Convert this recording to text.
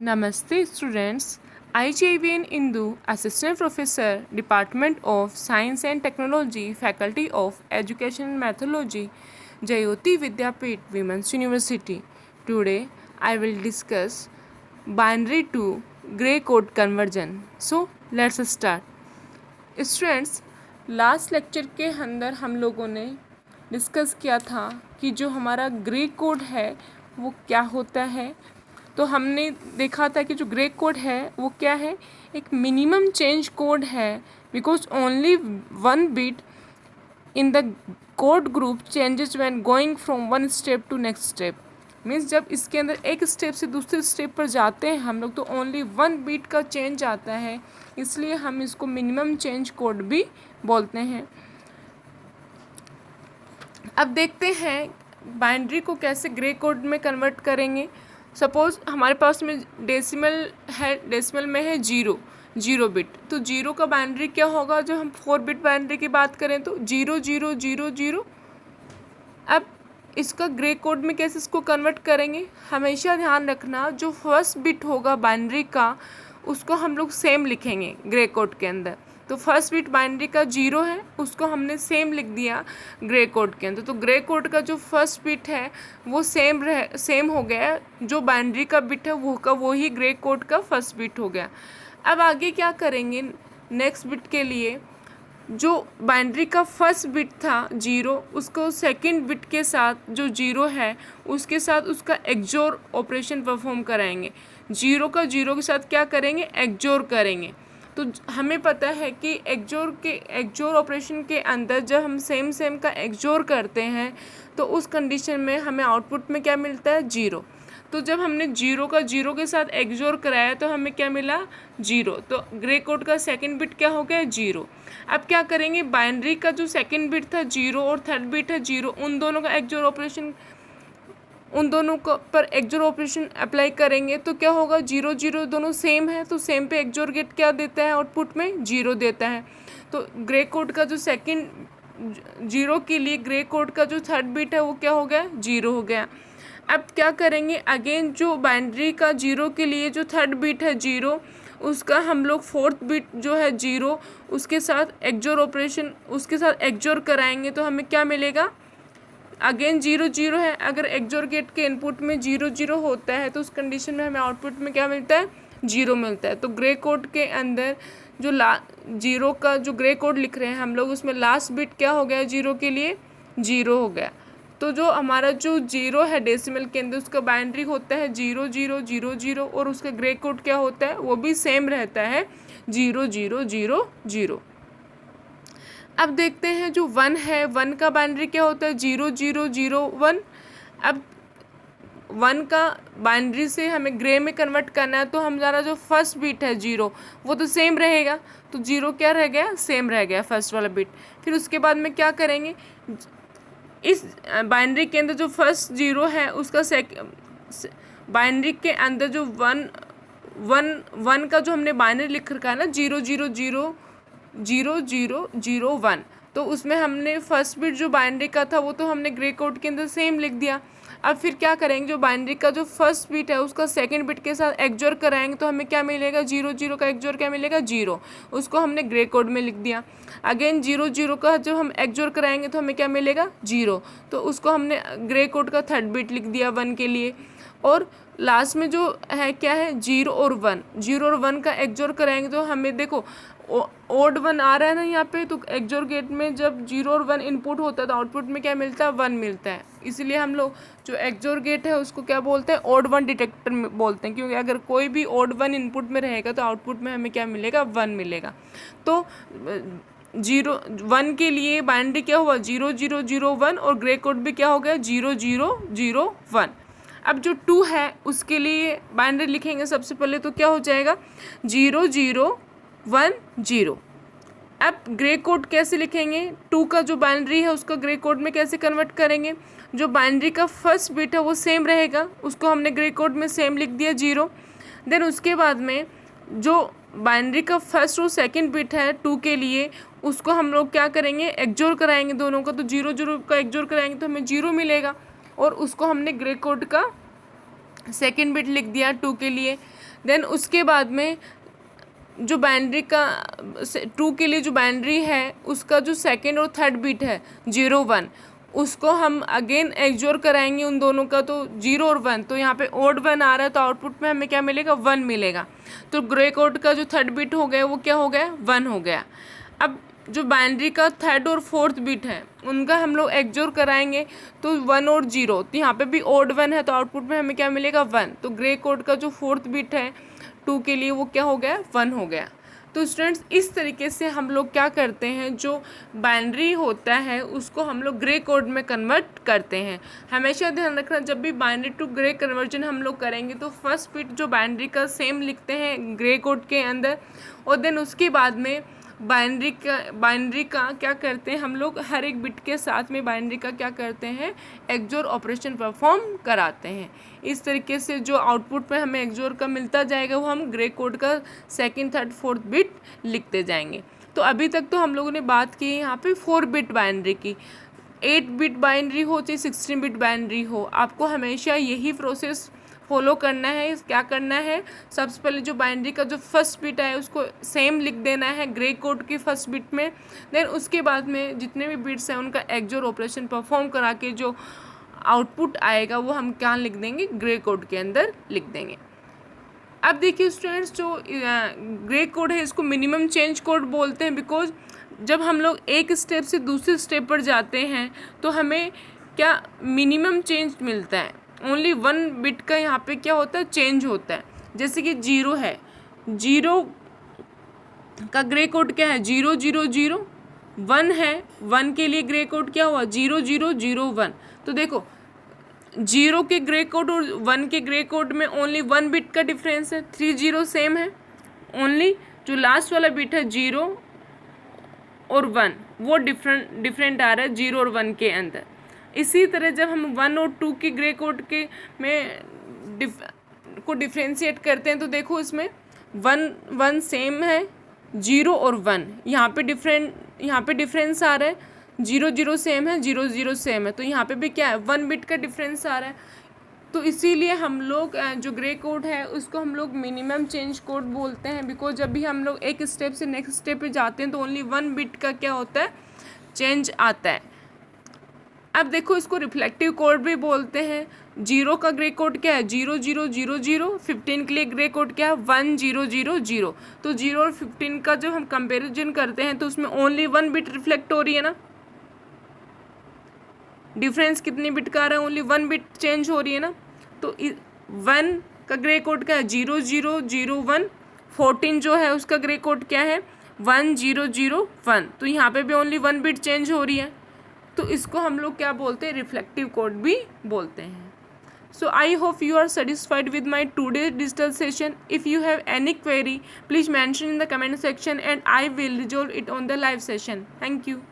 Namaste students. I JVN Indu, Assistant Professor, Department of Science and Technology, Faculty of Education and Methodology, Jayoti Vidyapeeth Women's University. Today I will discuss binary to grey code conversion. So let's start. Students, last lecture के अंदर हम लोगों ने discuss किया था कि जो हमारा ग्रे कोड है वो क्या होता है। तो हमने देखा था कि जो ग्रे कोड है वो क्या है, एक मिनिमम चेंज कोड है, because only one bit in the code group changes when going from one step to next step. Means जब इसके अंदर एक स्टेप से दूसरे स्टेप पर जाते हैं हम लोग तो ओनली वन बीट का चेंज आता है, इसलिए हम इसको मिनिमम चेंज कोड भी बोलते हैं। अब देखते हैं बाइनरी को कैसे ग्रे कोड में कन्वर्ट करेंगे। सपोज़ हमारे पास में डेसिमल है, डेसिमल में है जीरो बिट, तो जीरो का बाइनरी क्या होगा। जब हम 4 बिट बाइनरी की बात करें तो 0000। अब इसका ग्रे कोड में कैसे इसको कन्वर्ट करेंगे, हमेशा ध्यान रखना जो फर्स्ट बिट होगा बाइनरी का उसको हम लोग सेम लिखेंगे ग्रे कोड के अंदर। तो फर्स्ट बिट बाइनरी का 0 है, उसको हमने सेम लिख दिया ग्रे कोड के अंदर। तो ग्रे कोड का जो फर्स्ट बिट है वो सेम हो गया, जो बाइनरी का बिट है वो ही ग्रे कोड का फर्स्ट बिट हो गया। अब आगे क्या करेंगे, नेक्स्ट बिट के लिए जो बाइनरी का फर्स्ट बिट था 0, उसको सेकंड बिट के साथ जो 0 है उसके साथ उसका एक्सोर ऑपरेशन परफॉर्म कराएंगे। 0 का 0 के साथ क्या करेंगे, एक्सोर करेंगे। तो हमें पता है कि एक्सोर ऑपरेशन के अंदर जब हम सेम का एक्सोर करते हैं तो उस कंडीशन में हमें आउटपुट में क्या मिलता है, 0। तो जब हमने 0 का 0 के साथ एक्सोर कराया तो हमें क्या मिला, 0। तो ग्रे कोड का सेकंड बिट क्या हो गया, 0। अब क्या करेंगे, बाइनरी का जो सेकंड बिट था 0 और थर्ड बिट है 0, उन दोनों का एक्सोर ऑपरेशन, उन दोनों को पर एक्सोर ऑपरेशन अप्लाई करेंगे तो क्या होगा, 0 दोनों सेम है तो सेम पे एक्सोर गेट क्या देता है, आउटपुट में 0 देता है। तो ग्रे कोड का जो सेकंड 0 के लिए ग्रे कोड का जो थर्ड बिट है वो क्या हो गया, 0 हो गया। अब क्या करेंगे, अगेन जो बाइनरी का 0 के लिए जो थर्ड बिट है 0, उसका हम लोग फोर्थ बिट जो है 0 उसके साथ एक्सोर ऑपरेशन उसके साथ एक्सोर कराएंगे तो हमें क्या मिलेगा, अगेन 0 है। अगर एक्सोर गेट के इनपुट में 0 होता है तो उस कंडीशन में हमें आउटपुट में क्या मिलता है, 0 मिलता है। तो ग्रे कोड के अंदर जो 0 का जो ग्रे कोड लिख रहे हैं हम लोग उसमें लास्ट बिट क्या हो गया, 0 के लिए 0 हो गया। तो जो हमारा जो 0 है डेसिमल के अंदर उसका बाइनरी होता है 0000 और उसका ग्रे कोड क्या होता है, वो भी सेम रहता है 0000। अब देखते हैं जो 1 है, 1 का बाइनरी क्या होता है, 0001। अब 1 का बाइनरी से हमें ग्रे में कन्वर्ट करना है तो हमारा जो फर्स्ट बिट है 0 वो तो सेम रहेगा, तो 0 क्या रह गया, सेम रह गया फर्स्ट वाला बिट। फिर उसके बाद में क्या करेंगे, इस बाइनरी के अंदर जो फर्स्ट 0 है उसका बाइनरी के अंदर जो वन का जो हमने बाइनरी लिख रखा है ना 0000001, तो उसमें हमने फर्स्ट बिट जो बाइनरी का था वो तो हमने ग्रे कोड के अंदर सेम लिख दिया। अब फिर क्या करेंगे, जो बाइनरी का जो फर्स्ट बिट है उसका सेकंड बिट के साथ एक्सोर कराएंगे तो हमें क्या मिलेगा, 0 का एक्सोर क्या मिलेगा, 0, उसको हमने ग्रे कोड में लिख दिया। अगेन 0 का जब हम एक्सोर कराएंगे तो हमें क्या मिलेगा, 0, तो उसको हमने ग्रे कोड का थर्ड बिट लिख दिया 1 के लिए। और लास्ट में जो है क्या है, 0 और 1 का एक्सोर कराएंगे तो हमें देखो ओड 1 आ रहा है ना यहाँ पे, तो एक्सोर गेट में जब 0 और 1 इनपुट होता है तो आउटपुट में क्या मिलता है, 1 मिलता है। इसलिए हम लोग जो एक्सोर गेट है उसको क्या बोलते हैं, ओड 1 डिटेक्टर में बोलते हैं, क्योंकि अगर कोई भी ओड 1 इनपुट में रहेगा तो आउटपुट में हमें क्या मिलेगा, 1 मिलेगा। तो 1 के लिए बाइनरी क्या हुआ, 0001 और ग्रे कोड भी क्या हो गया, 0001। अब जो 2 है उसके लिए बाइनरी लिखेंगे सबसे पहले तो क्या हो जाएगा, 0010। अब ग्रे कोड कैसे लिखेंगे, 2 का जो बाइनरी है उसका ग्रे कोड में कैसे कन्वर्ट करेंगे, जो बाइनरी का फर्स्ट बिट है वो सेम रहेगा, उसको हमने ग्रे कोड में सेम लिख दिया 0। देन उसके बाद में जो बाइनरी का फर्स्ट और सेकंड बिट है 2 के लिए उसको हम लोग क्या करेंगे, एक्सोर कराएंगे दोनों का, तो 0 का एक्सोर कराएंगे तो हमें 0 मिलेगा और उसको हमने ग्रे कोड का सेकंड बिट लिख दिया 2 के लिए। देन उसके बाद में जो बाइनरी का 2 के लिए जो बाइनरी है उसका जो सेकेंड और थर्ड बिट है 0 1, उसको हम अगेन एक्सोर कराएंगे उन दोनों का, तो 0 और 1, तो यहाँ पे ओड 1 आ रहा है तो आउटपुट में हमें क्या मिलेगा 1 मिलेगा। तो ग्रे कोड का जो थर्ड बिट हो गया वो क्या हो गया 1 हो गया। अब जो बाइनरी का थर्ड और फोर्थ बिट है उनका हम लोग एक्सोर कराएंगे तो 1 और 0, तो यहाँ पे भी ओड 1 है तो आउटपुट में हमें क्या मिलेगा 1। तो ग्रे कोड का जो फोर्थ बिट है 2 के लिए वो क्या हो गया 1 हो गया। तो स्टूडेंट्स इस तरीके से हम लोग क्या करते हैं, जो बाइनरी होता है उसको हम लोग ग्रे कोड में कन्वर्ट करते हैं। हमेशा ध्यान रखना जब भी बाइनरी टू ग्रे कन्वर्जन हम लोग करेंगे तो फर्स्ट बिट जो बाइनरी का सेम लिखते हैं ग्रे कोड के अंदर, और देन उसके बाद में बाइनरी का क्या करते हैं हम लोग, हर एक बिट के साथ में बाइनरी का क्या करते हैं एक्सोर ऑपरेशन परफॉर्म कराते हैं। इस तरीके से जो आउटपुट में हमें एक्सोर का मिलता जाएगा वो हम ग्रे कोड का सेकंड थर्ड फोर्थ बिट लिखते जाएंगे। तो अभी तक तो हम लोगों ने बात की यहाँ पे 4 बिट बाइनरी की। 8 बिट बाइनरी हो चाहे 16 बिट बाइनरी हो, आपको हमेशा यही प्रोसेस फॉलो करना है। क्या करना है, सबसे पहले जो बाइनरी का जो फर्स्ट बिट है उसको सेम लिख देना है ग्रे कोड की फर्स्ट बिट में, देन उसके बाद में जितने भी बिट्स हैं उनका एक्सोर ऑपरेशन परफॉर्म करा के जो आउटपुट आएगा वो हम क्या लिख देंगे ग्रे कोड के अंदर लिख देंगे। अब देखिए स्टूडेंट्स, जो ग्रे कोड है इसको मिनिमम चेंज कोड बोलते हैं, बिकॉज जब हम लोग एक स्टेप से दूसरे स्टेप पर जाते हैं तो हमें क्या मिनिमम चेंज मिलता है, ओनली 1 बिट का यहाँ पे क्या होता है चेंज होता है। जैसे कि 0 है, 0 का ग्रे कोड क्या है 0 0 0, 1 है, 1 के लिए ग्रे कोड क्या हुआ 0 0 0 1। तो देखो 0 के ग्रे कोड और 1 के ग्रे कोड में ओनली 1 बिट का डिफरेंस है, 3 0 सेम है, ओनली जो लास्ट वाला बिट है 0 और 1 वो डिफरेंट आ रहा है 0 और 1 के अंदर। इसी तरह जब हम 1 और 2 के ग्रे कोड के में को डिफ्रेंशिएट करते हैं तो देखो इसमें 1 सेम है, 0 और 1 यहाँ पे डिफरेंस आ रहा है, 0 0 सेम है, 0 0 सेम है, तो यहाँ पे भी क्या है 1 बिट का डिफरेंस आ रहा है। तो इसीलिए हम लोग जो ग्रे कोड है उसको हम लोग मिनिमम चेंज कोड बोलते हैं, बिकॉज जब भी हम लोग एक स्टेप से नेक्स्ट स्टेप पे जाते हैं तो ओनली 1 बिट का क्या होता है चेंज आता है। अब देखो इसको रिफ्लेक्टिव कोड भी बोलते हैं। 0 का ग्रे कोड क्या है 0 0 0 0, 15 के लिए ग्रे कोड क्या है 1 0 0 0। तो 0 और 15 का जब हम कंपेरिजन करते हैं तो उसमें ओनली 1 बिट रिफ्लेक्ट हो रही है ना, डिफरेंस कितनी बिट का आ रहा है ओनली 1 बिट चेंज हो रही है ना। तो 1 का ग्रे कोड क्या है 0 0 0 1, 14 जो है उसका ग्रे कोड क्या है 1 0 0 1, तो यहाँ पे भी ओनली 1 बिट चेंज हो रही है, तो इसको हम लोग क्या बोलते हैं रिफ्लेक्टिव कोड भी बोलते हैं। So I hope you are satisfied with my today's digital session. If you have any query, please mention in the comment section and I will resolve it on the live session. Thank you.